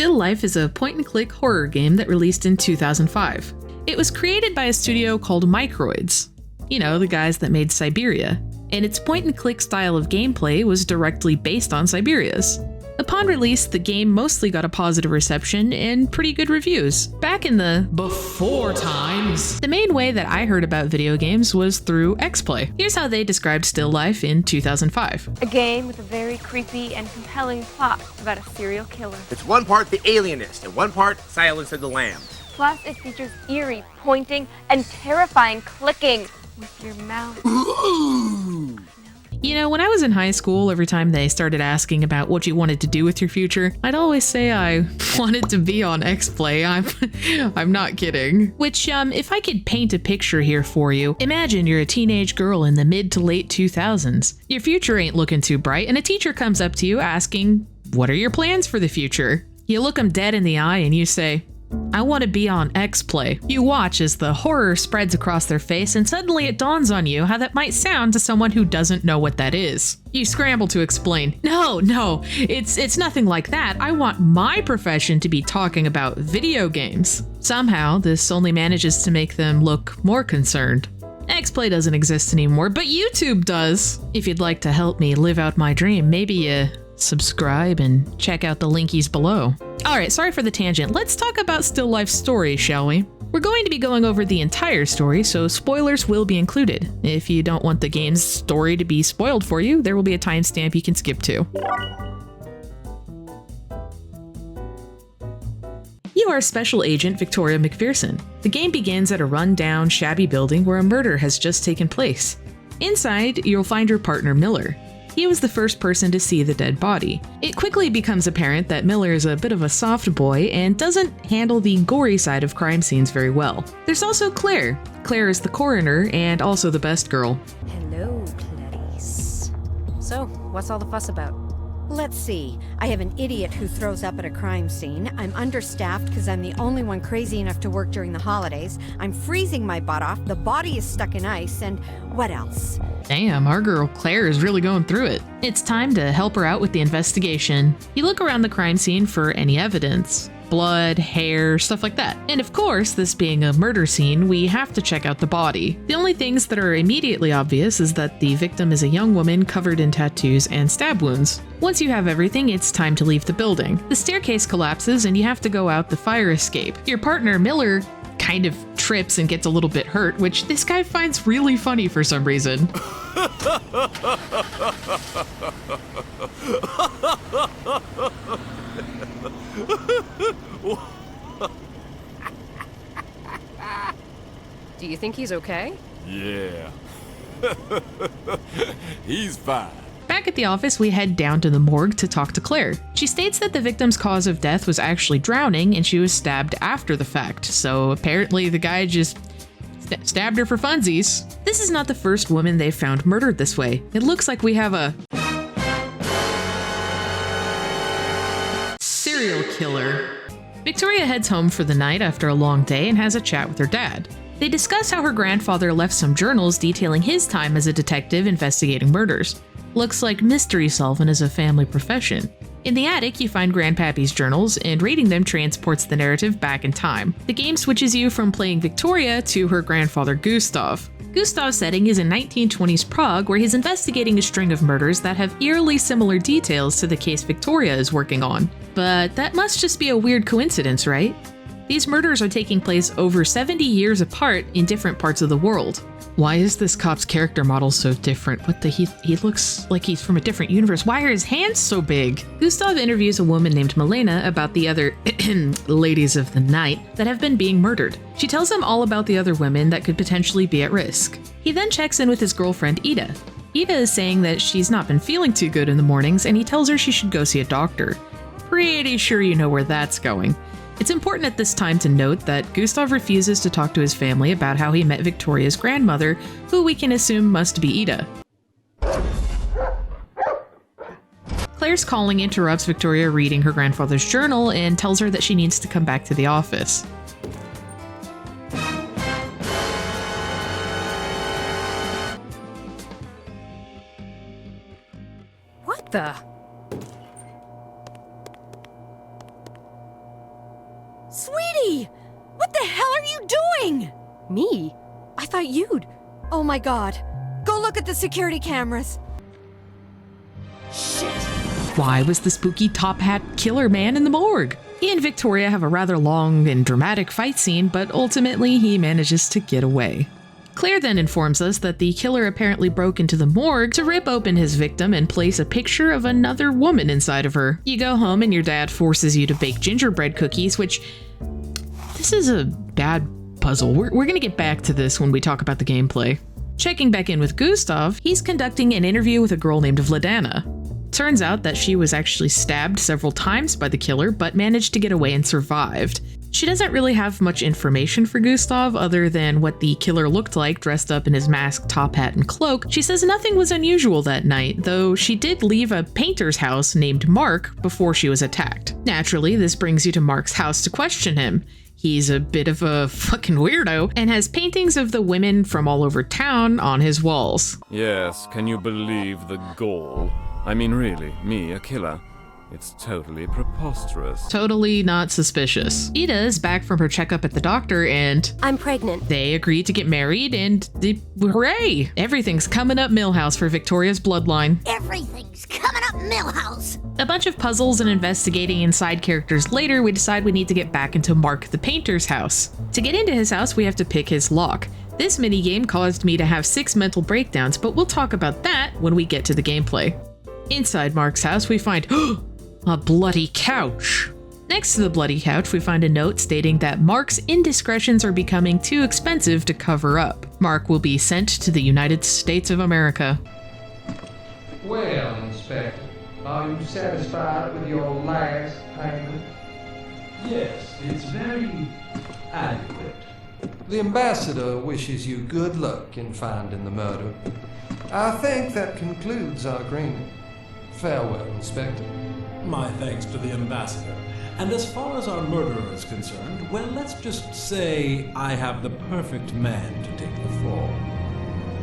Still Life is a point-and-click horror game that released in 2005. It was created by a studio called Microids. You know, the guys that made Siberia. And its point-and-click style of gameplay was directly based on Siberia's. Upon release, the game mostly got a positive reception and pretty good reviews. Back in the before times, the main way that I heard about video games was through XPlay. Here's how they described Still Life in 2005. A game with a very creepy and compelling plot about a serial killer. It's one part The Alienist and one part Silence of the Lambs. Plus, it features eerie pointing and terrifying clicking with your mouth. You know, when I was in high school, every time they started asking about what you wanted to do with your future, I'd always say I wanted to be on XPlay. I'm not kidding. Which, if I could paint a picture here for you, imagine you're a teenage girl in the mid to late 2000s. Your future ain't looking too bright, and a teacher comes up to you asking, "What are your plans for the future?" You look them dead in the eye and you say, "I want to be on XPlay." You watch as the horror spreads across their face, and suddenly it dawns on you how that might sound to someone who doesn't know what that is. You scramble to explain, No, it's nothing like that. I want my profession to be talking about video games." Somehow, this only manages to make them look more concerned. XPlay doesn't exist anymore, but YouTube does. If you'd like to help me live out my dream, maybe subscribe and check out the linkies below. Alright, sorry for the tangent. Let's talk about Still Life's story, shall we? We're going to be going over the entire story, so spoilers will be included. If you don't want the game's story to be spoiled for you, there will be a timestamp you can skip to. You are Special Agent Victoria McPherson. The game begins at a run-down, shabby building where a murder has just taken place. Inside, you'll find your partner Miller. He was the first person to see the dead body. It quickly becomes apparent that Miller is a bit of a soft boy and doesn't handle the gory side of crime scenes very well. There's also Claire. Claire is the coroner and also the best girl. Hello, Clarice. So, what's all the fuss about? Let's see. I have an idiot who throws up at a crime scene. I'm understaffed because I'm the only one crazy enough to work during the holidays. I'm freezing my butt off. The body is stuck in ice. And what else? Damn, our girl Claire is really going through it. It's time to help her out with the investigation. You look around the crime scene for any evidence. Blood, hair, stuff like that. And of course, this being a murder scene, we have to check out the body. The only things that are immediately obvious is that the victim is a young woman covered in tattoos and stab wounds. Once you have everything, it's time to leave the building. The staircase collapses and you have to go out the fire escape. Your partner, Miller, kind of trips and gets a little bit hurt, which this guy finds really funny for some reason. Do you think he's okay? Yeah. He's fine. Back at the office, we head down to the morgue to talk to Claire. She states that the victim's cause of death was actually drowning and she was stabbed after the fact, so apparently the guy just stabbed her for funsies. This is not the first woman they've found murdered this way. It looks like we have a serial killer. Victoria heads home for the night after a long day and has a chat with her dad. They discuss how her grandfather left some journals detailing his time as a detective investigating murders. Looks like mystery solving is a family profession. In the attic, you find Grandpappy's journals, and reading them transports the narrative back in time. The game switches you from playing Victoria to her grandfather Gustav. Gustav's setting is in 1920s Prague, where he's investigating a string of murders that have eerily similar details to the case Victoria is working on. But that must just be a weird coincidence, right? These murders are taking place over 70 years apart in different parts of the world. Why is this cop's character model so different? He looks like he's from a different universe. Why are his hands so big? Gustav interviews a woman named Milena about the other ladies of the night that have been being murdered. She tells him all about the other women that could potentially be at risk. He then checks in with his girlfriend Ida. Ida is saying that she's not been feeling too good in the mornings, and he tells her she should go see a doctor. Pretty sure you know where that's going. It's important at this time to note that Gustav refuses to talk to his family about how he met Victoria's grandmother, who we can assume must be Ida. Claire's calling interrupts Victoria reading her grandfather's journal and tells her that she needs to come back to the office. What the? doing? Me? I thought you'd... Oh my god. Go look at the security cameras. Why was the spooky top hat killer man in the morgue? He and Victoria have a rather long and dramatic fight scene, but ultimately he manages to get away. Claire then informs us that the killer apparently broke into the morgue to rip open his victim and place a picture of another woman inside of her. You go home and your dad forces you to bake gingerbread cookies, which... this is a bad puzzle. We're gonna get back to this when we talk about the gameplay. Checking back in with Gustav, he's conducting an interview with a girl named Vladana. Turns out that she was actually stabbed several times by the killer, but managed to get away and survived. She doesn't really have much information for Gustav other than what the killer looked like dressed up in his mask, top hat, and cloak. She says nothing was unusual that night, though she did leave a painter's house named Mark before she was attacked. Naturally, this brings you to Mark's house to question him. He's a bit of a fucking weirdo and has paintings of the women from all over town on his walls. Yes, can you believe the gall? I mean, really, me, a killer? It's totally preposterous. Totally not suspicious. Ida is back from her checkup at the doctor and... I'm pregnant. they agree to get married and... hooray! Everything's coming up Millhouse for Victoria's bloodline. Everything's coming up Millhouse. A bunch of puzzles and investigating and side characters later, we decide we need to get back into Mark the painter's house. To get into his house, we have to pick his lock. This minigame caused me to have 6 mental breakdowns, but we'll talk about that when we get to the gameplay. Inside Mark's house, we find a bloody couch. Next to the bloody couch, we find a note stating that Mark's indiscretions are becoming too expensive to cover up. Mark will be sent to the United States of America. Well, Inspector, are you satisfied with your last payment? Yes, it's very adequate. The ambassador wishes you good luck in finding the murder. I think that concludes our agreement. Farewell, Inspector. My thanks to the ambassador. And as far as our murderer is concerned, well, let's just say I have the perfect man to take the fall.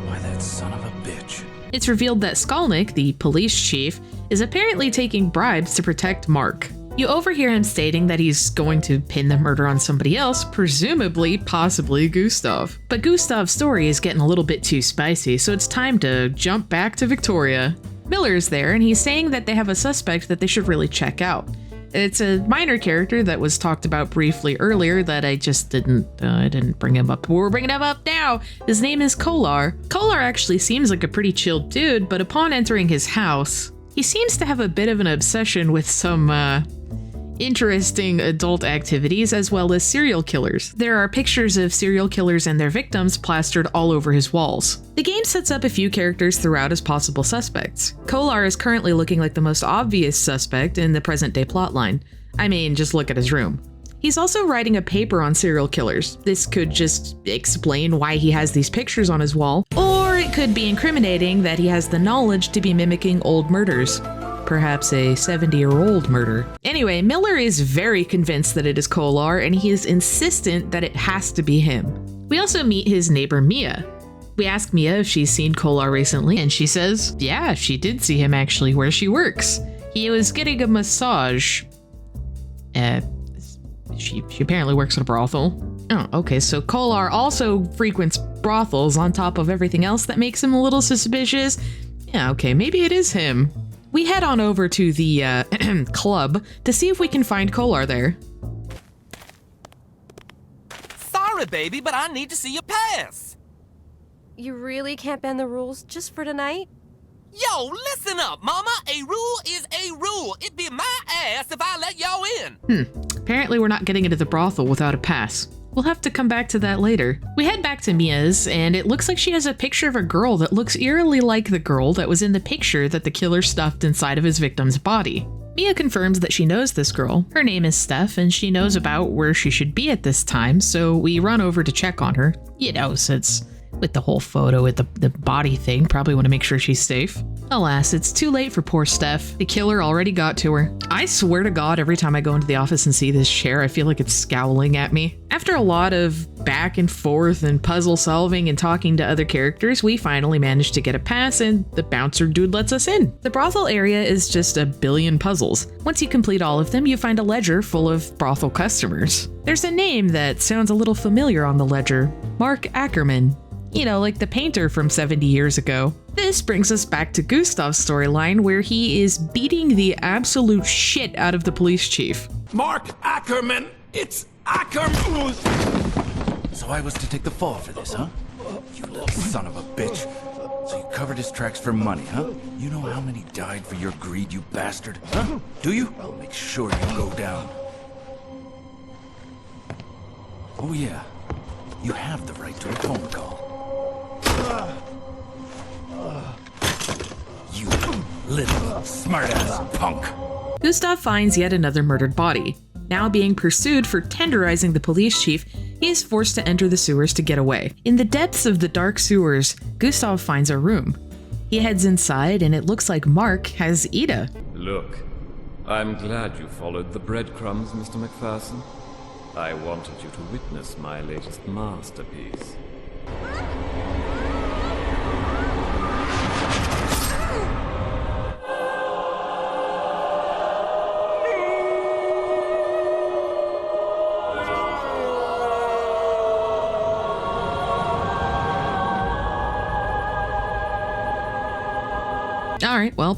Why, that son of a bitch. It's revealed that Skolnick, the police chief, is apparently taking bribes to protect Mark. You overhear him stating that he's going to pin the murder on somebody else, presumably, possibly Gustav. But Gustav's story is getting a little bit too spicy, so it's time to jump back to Victoria. Miller's there, and he's saying that they have a suspect that they should really check out. It's a minor character that was talked about briefly earlier that I just didn't bring him up. But we're bringing him up now. His name is Kolar. Kolar actually seems like a pretty chill dude, but upon entering his house, he seems to have a bit of an obsession with some, interesting adult activities as well as serial killers. There are pictures of serial killers and their victims plastered all over his walls. The game sets up a few characters throughout as possible suspects. Kolar is currently looking like the most obvious suspect in the present day plotline. I mean, just look at his room. He's also writing a paper on serial killers. This could just explain why he has these pictures on his wall, or it could be incriminating that he has the knowledge to be mimicking old murders. Perhaps a 70-year-old murder. Anyway, Miller is very convinced that it is Kolar, and he is insistent that it has to be him. We also meet his neighbor Mia. We ask Mia if she's seen Kolar recently, and she says, yeah, she did see him actually where she works. He was getting a massage. She apparently works at a brothel. Oh, okay, so Kolar also frequents brothels on top of everything else that makes him a little suspicious. Yeah, okay, maybe it is him. We head on over to the club to see if we can find Kolar there. Sorry, baby, but I need to see your pass. You really can't bend the rules just for tonight? Yo, listen up, mama. A rule is a rule. It'd be my ass if I let y'all in. Apparently we're not getting into the brothel without a pass. We'll have to come back to that later. We head back to Mia's, and it looks like she has a picture of a girl that looks eerily like the girl that was in the picture that the killer stuffed inside of his victim's body. Mia confirms that she knows this girl. Her name is Steph, and she knows about where she should be at this time, so we run over to check on her. You know, since with the whole photo with the body thing, probably want to make sure she's safe. Alas, it's too late for poor Steph. The killer already got to her. I swear to God, every time I go into the office and see this chair, I feel like it's scowling at me. After a lot of back and forth and puzzle solving and talking to other characters, we finally managed to get a pass and the bouncer dude lets us in. The brothel area is just a billion puzzles. Once you complete all of them, you find a ledger full of brothel customers. There's a name that sounds a little familiar on the ledger. Mark Ackerman. You know, like the painter from 70 years ago. This brings us back to Gustav's storyline, where he is beating the absolute shit out of the police chief. Mark Ackerman! It's Ackerman! So I was to take the fall for this, huh? You little son of a bitch. So you covered his tracks for money, huh? You know how many died for your greed, you bastard? Huh? Do you? I'll make sure you go down. Oh yeah, you have the right to a phone call. You little smartass punk. Gustav finds yet another murdered body. Now being pursued for tenderizing the police chief, he is forced to enter the sewers to get away. In the depths of the dark sewers, Gustav finds a room. He heads inside and it looks like Mark has Ida. Look, I'm glad you followed the breadcrumbs, Mr. McPherson. I wanted you to witness my latest masterpiece. Alright, well,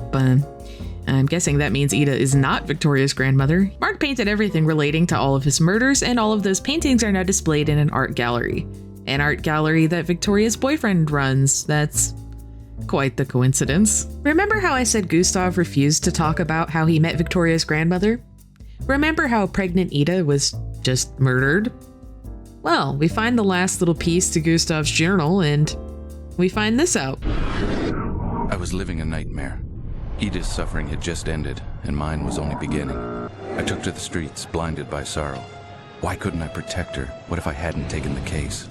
I'm guessing that means Ida is not Victoria's grandmother. Mark painted everything relating to all of his murders, and all of those paintings are now displayed in an art gallery. An art gallery that Victoria's boyfriend runs. That's quite the coincidence. Remember how I said Gustav refused to talk about how he met Victoria's grandmother? Remember how pregnant Ida was just murdered? Well, we find the last little piece to Gustav's journal, and we find this out. I was living a nightmare. Ida's suffering had just ended, and mine was only beginning. I took to the streets, blinded by sorrow. Why couldn't I protect her? What if I hadn't taken the case?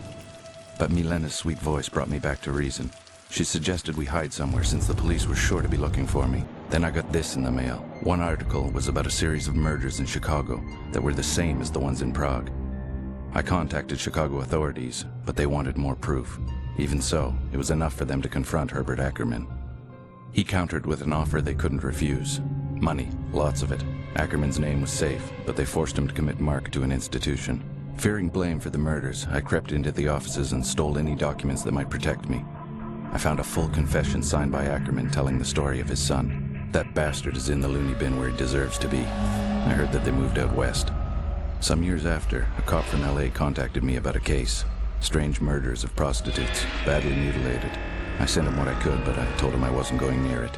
But Milena's sweet voice brought me back to reason. She suggested we hide somewhere since the police were sure to be looking for me. Then I got this in the mail. One article was about a series of murders in Chicago that were the same as the ones in Prague. I contacted Chicago authorities, but they wanted more proof. Even so, it was enough for them to confront Herbert Ackerman. He countered with an offer they couldn't refuse. Money, lots of it. Ackerman's name was safe, but they forced him to commit Mark to an institution. Fearing blame for the murders, I crept into the offices and stole any documents that might protect me. I found a full confession signed by Ackerman telling the story of his son. That bastard is in the loony bin where he deserves to be. I heard that they moved out west. Some years after, a cop from LA contacted me about a case. Strange murders of prostitutes, badly mutilated. I sent him what I could, but I told him I wasn't going near it.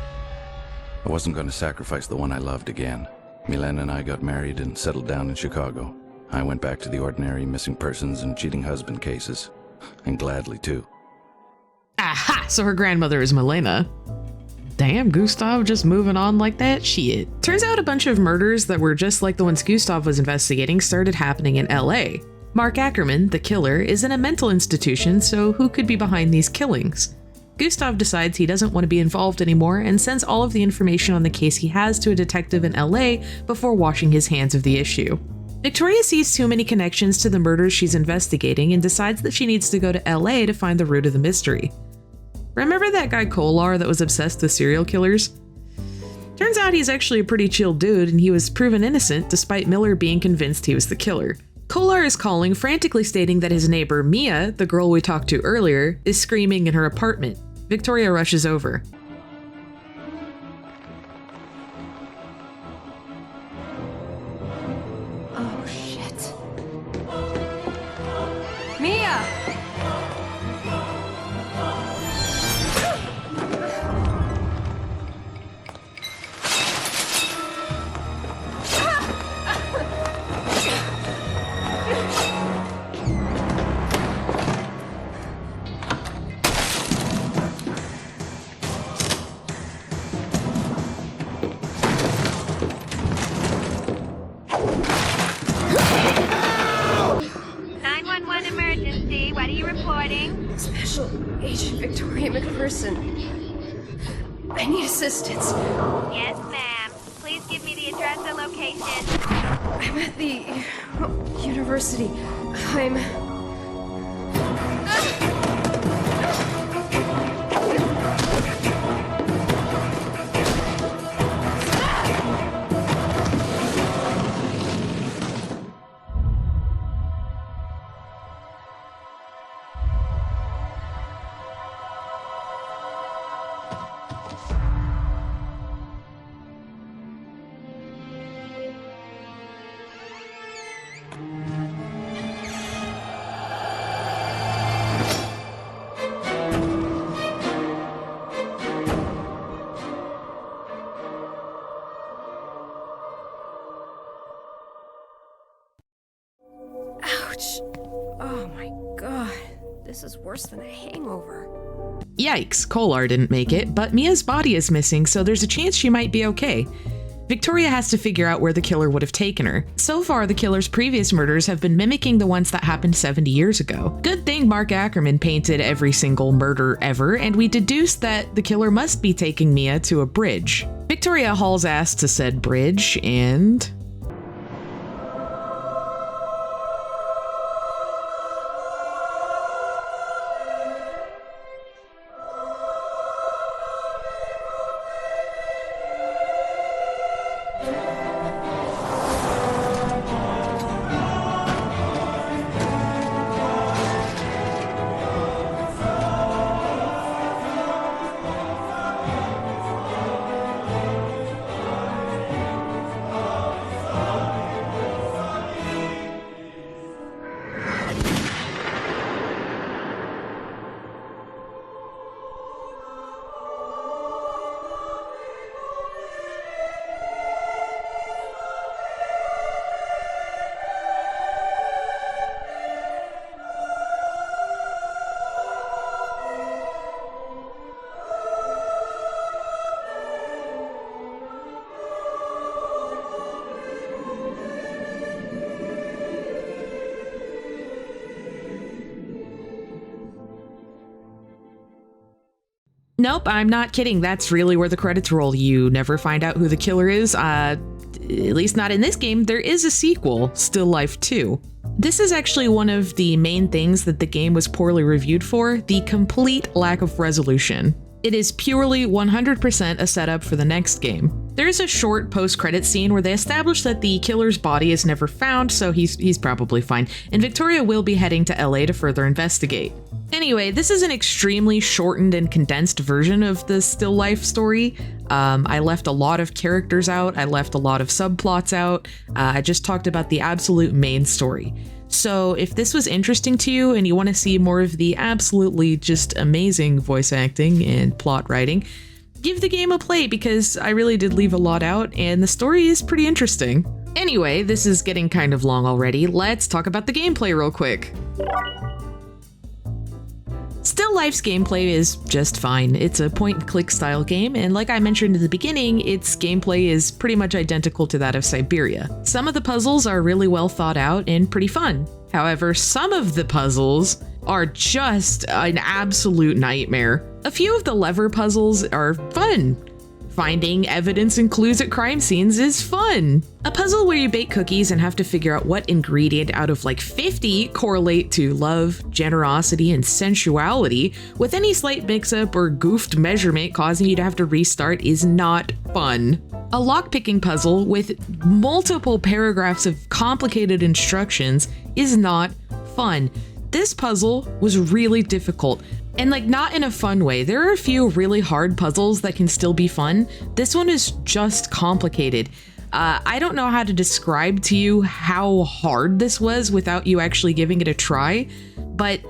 I wasn't going to sacrifice the one I loved again. Milena and I got married and settled down in Chicago. I went back to the ordinary missing persons and cheating husband cases. And gladly, too. Aha! So her grandmother is Milena. Damn, Gustav just moving on like that? Shit. Turns out a bunch of murders that were just like the ones Gustav was investigating started happening in LA. Mark Ackerman, the killer, is in a mental institution, so who could be behind these killings? Gustav decides he doesn't want to be involved anymore and sends all of the information on the case he has to a detective in LA before washing his hands of the issue. Victoria sees too many connections to the murders she's investigating and decides that she needs to go to LA to find the root of the mystery. Remember that guy Kolar that was obsessed with serial killers? Turns out he's actually a pretty chill dude, and he was proven innocent despite Miller being convinced he was the killer. Kolar is calling, frantically stating that his neighbor, Mia, the girl we talked to earlier, is screaming in her apartment. Victoria rushes over. Oh, shit. Mia! What are you reporting? Special Agent Victoria McPherson. I need assistance. Yes, ma'am. Please give me the address and location. I'm at the university. I'm... Ouch. Oh my god. This is worse than a hangover. Yikes, Kolar didn't make it, but Mia's body is missing, so there's a chance she might be okay. Victoria has to figure out where the killer would have taken her. So far, the killer's previous murders have been mimicking the ones that happened 70 years ago. Good thing Mark Ackerman painted every single murder ever, and we deduced that the killer must be taking Mia to a bridge. Victoria hauls ass to said bridge, and... Nope, I'm not kidding. That's really where the credits roll. You never find out who the killer is. At least not in this game. There is a sequel, Still Life 2. This is actually one of the main things that the game was poorly reviewed for, the complete lack of resolution. It is purely 100% a setup for the next game. There's a short post-credit scene where they establish that the killer's body is never found, so he's probably fine, and Victoria will be heading to LA to further investigate. Anyway, this is an extremely shortened and condensed version of the Still Life story. I left a lot of characters out, I left a lot of subplots out, I just talked about the absolute main story. So if this was interesting to you and you want to see more of the absolutely just amazing voice acting and plot writing, give the game a play because I really did leave a lot out and the story is pretty interesting. Anyway, this is getting kind of long already. Let's talk about the gameplay real quick. Still Life's gameplay is just fine. It's a point-and-click style game, and like I mentioned in the beginning, its gameplay is pretty much identical to that of Siberia. Some of the puzzles are really well thought out and pretty fun. However, some of the puzzles are just an absolute nightmare. A few of the lever puzzles are fun. Finding evidence and clues at crime scenes is fun. A puzzle where you bake cookies and have to figure out what ingredient out of like 50 correlate to love, generosity, and sensuality, with any slight mix-up or goofed measurement causing you to have to restart is not fun. A lockpicking puzzle with multiple paragraphs of complicated instructions is not fun. This puzzle was really difficult. And like, not in a fun way. There are a few really hard puzzles that can still be fun. This one is just complicated. I don't know how to describe to you how hard this was without you actually giving it a try, but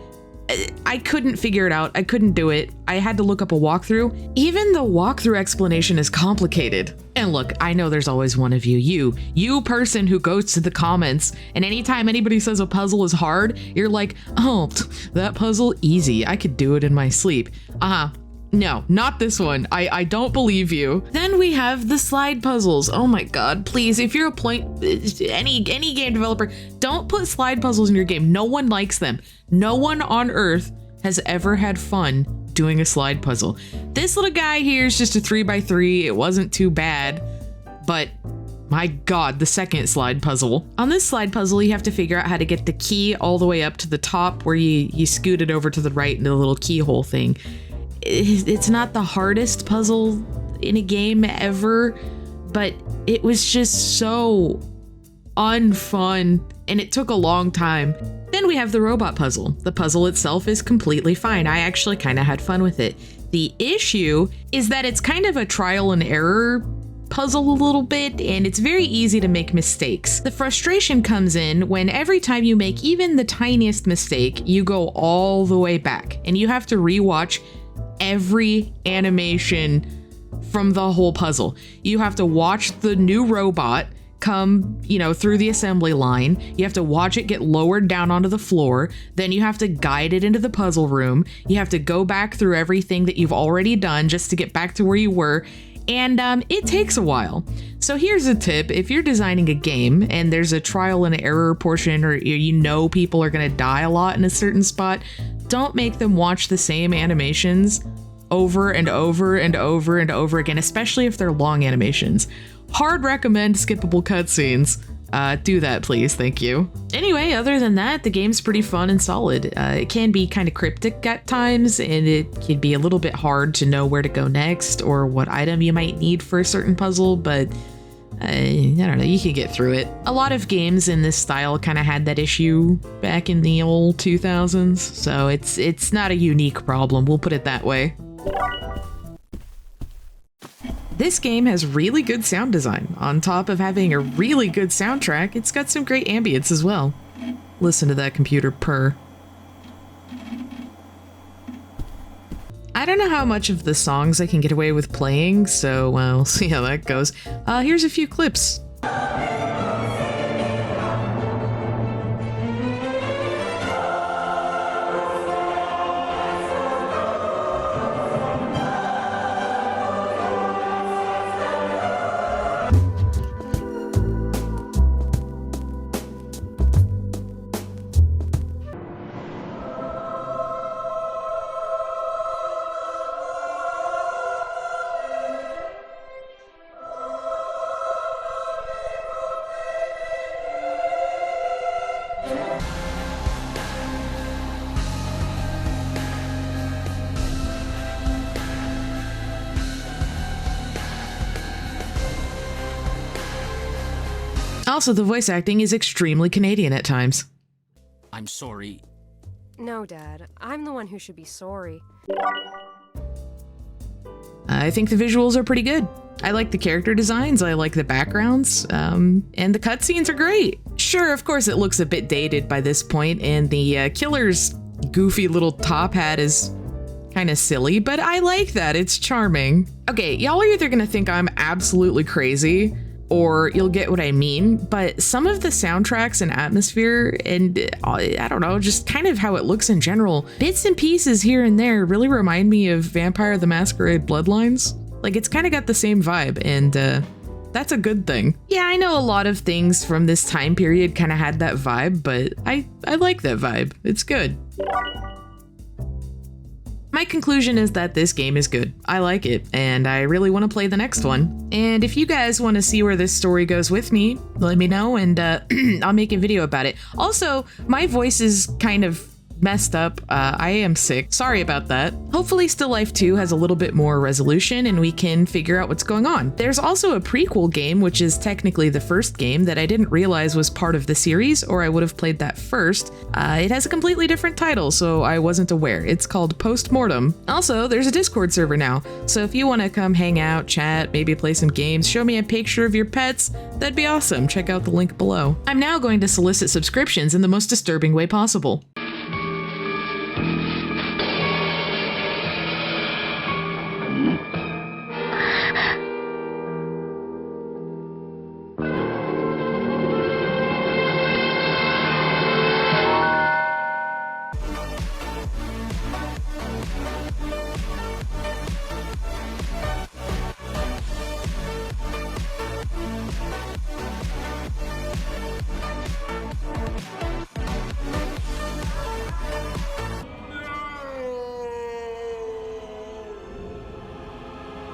I couldn't figure it out. I couldn't do it. I had to look up a walkthrough. Even the walkthrough explanation is complicated. And look, I know there's always one of you person who goes to the comments, and anytime anybody says a puzzle is hard, you're like, oh, that puzzle easy. I could do it in my sleep. No, not this one. I don't believe you. Then we have the slide puzzles. Oh my god, please, if you're any game developer, don't put slide puzzles in your game. No one likes them. No one on earth has ever had fun doing a slide puzzle. This little guy here is just a 3x3. It wasn't too bad, but my God, the second slide puzzle. On this slide puzzle, you have to figure out how to get the key all the way up to the top where you scoot it over to the right into the little keyhole thing. It's not the hardest puzzle in a game ever, but it was just so unfun, and it took a long time. Then we have the robot puzzle. The puzzle itself is completely fine. I actually kind of had fun with it. The issue is that it's kind of a trial and error puzzle a little bit, and it's very easy to make mistakes. The frustration comes in when every time you make even the tiniest mistake, you go all the way back, and you have to rewatch every animation from the whole puzzle. You have to watch the new robot come, through the assembly line. You have to watch it get lowered down onto the floor. Then you have to guide it into the puzzle room. You have to go back through everything that you've already done just to get back to where you were. And it takes a while. So here's a tip. If you're designing a game and there's a trial and error portion, or people are going to die a lot in a certain spot, don't make them watch the same animations over and over and over and over again, especially if they're long animations. Hard recommend skippable cutscenes. Do that, please. Thank you. Anyway, other than that, the game's pretty fun and solid. It can be kind of cryptic at times, and it can be a little bit hard to know where to go next or what item you might need for a certain puzzle, but I don't know, you can get through it. A lot of games in this style kind of had that issue back in the old 2000s, so it's not a unique problem, we'll put it that way. This game has really good sound design. On top of having a really good soundtrack, it's got some great ambience as well. Listen to that computer purr. I don't know how much of the songs I can get away with playing, so we'll see how that goes. Here's a few clips. Also, the voice acting is extremely Canadian at times. I'm sorry. No, Dad. I'm the one who should be sorry. I think the visuals are pretty good. I like the character designs, I like the backgrounds, and the cutscenes are great. Sure, of course it looks a bit dated by this point, and the killer's goofy little top hat is kind of silly, but I like that, it's charming. Okay, y'all are either gonna think I'm absolutely crazy, or you'll get what I mean, but some of the soundtracks and atmosphere and I don't know, just kind of how it looks in general, bits and pieces here and there really remind me of Vampire the Masquerade Bloodlines. Like, it's kind of got the same vibe, and that's a good thing. Yeah, I know a lot of things from this time period kind of had that vibe, but I like that vibe. It's good. My conclusion is that this game is good. I like it, and I really want to play the next one. And if you guys want to see where this story goes with me, let me know, and I'll make a video about it. Also, my voice is kind of messed up. I am sick. Sorry about that. Hopefully Still Life 2 has a little bit more resolution and we can figure out what's going on. There's also a prequel game, which is technically the first game, that I didn't realize was part of the series, or I would have played that first. It has a completely different title, so I wasn't aware. It's called Postmortem. Also, there's a Discord server now, so if you want to come hang out, chat, maybe play some games, show me a picture of your pets, that'd be awesome. Check out the link below. I'm now going to solicit subscriptions in the most disturbing way possible.